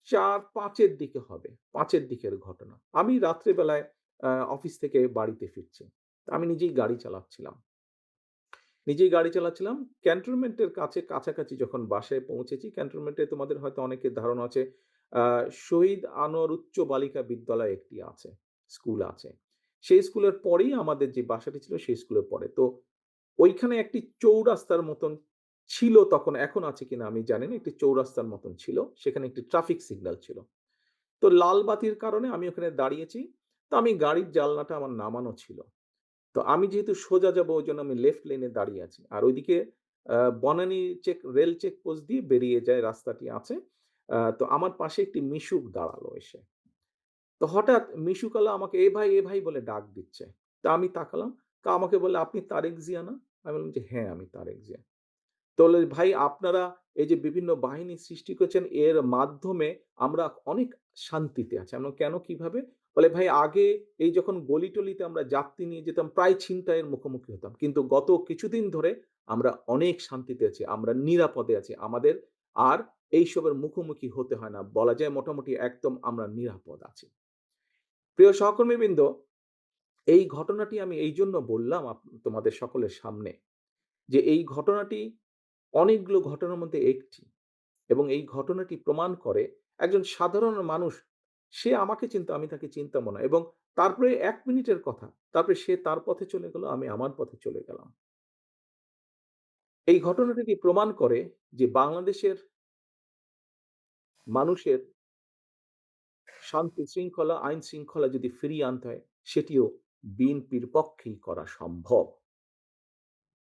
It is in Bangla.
৪-৫ এর দিকে হবে। ৫ এর দিকের ঘটনা। আমি রাত্রে বেলায় অফিস থেকে বাড়িতে ফিরছি। আমি নিজেই গাড়ি চালাচ্ছিলাম। নিজেই গাড়ি চালাচ্ছিলাম। ক্যান্টনমেন্টের কাছাকাছি যখন বাসায় পৌঁছেছি, ক্যান্টনমেন্টে তোমাদের হয়তো অনেকের ধারণা আছে, আ শহীদ আনোয়ার উচ্চ বালিকা বিদ্যালয় একটি আছে, স্কুল আছে। সেই স্কুলের পরেই আমাদের যে বাসাটি ছিল সেই স্কুলের পরে। তো ঐখানে একটি চৌরাস্তার মতন ছিল তখন, এখন আছে কিনা আমি জানি না। একটি চৌরাস্তার মতন ছিল। সেখানে একটি ট্রাফিক সিগন্যাল ছিল। তো লাল বাতির কারণে আমি ওখানে দাঁড়িয়েছি। তো আমি গাড়ির জানলাটা আমার নামানো ছিল। তো আমি যেহেতু সোজা যাবো ওইজন্য আমি লেফট লেনে দাঁড়িয়ে আছি। আর ওইদিকে বনানী রেল চেকপোস্ট দিয়ে বেরিয়ে যায় রাস্তাটি আছে। তো আমার পাশে একটি মিশুক দাঁড়ালো এসে। তো হঠাৎ মিশুকওয়ালা আমাকে এ ভাই" বলে ডাক দিচ্ছে। তা আমি তাকালাম। তা আমাকে বলল, "আপনি তারেক জিয়া না?" আমি বললাম যে, "হ্যাঁ, আমি তারেক জিয়া।" তো বলল, "ভাই আপনারা এই যে বিভিন্ন বাহিনী সৃষ্টি করেছেন এর মাধ্যমে আমরা অনেক শান্তিতে আছি।" আমরা "কেন কিভাবে?" বলে, "ভাই আগে এই যখন গলি-টলিতে আমরা যাত্রী নিয়ে যেতাম প্রায় ছিনতাইয়ের মুখোমুখি হতাম। কিন্তু গত কিছুদিন ধরে আমরা অনেক শান্তিতে আছি। আমরা নিরাপদে আছি। আমাদের আর এইসবের মুখোমুখি হতে হয় না। বলা যায় মোটামুটি একদম আমরা নিরাপদ আছি।" প্রিয় সহকর্মীবৃন্দ, এই ঘটনাটি আমি এইজন্য বললাম তোমাদের সকলের সামনে যে এই ঘটনাটি অনেকগুলো ঘটনার মধ্যে একটি। এবং এই ঘটনাটি প্রমাণ করে একজন সাধারণ মানুষ, সে আমাকে চিনতো, আমি তাকে চিনতামও না। এবং তারপরে ১ মিনিটের কথা। তারপরে সে তার পথে চলে গেল, আমি আমার পথে চলে গেলাম। এই ঘটনাটি প্রমাণ করে যে বাংলাদেশের মানুষের শান্তি শৃঙ্খলা, আইন শৃঙ্খলা যদি ফিরিয়ে আনতে হয়, সেটিও বিএনপির পক্ষেই করা সম্ভব।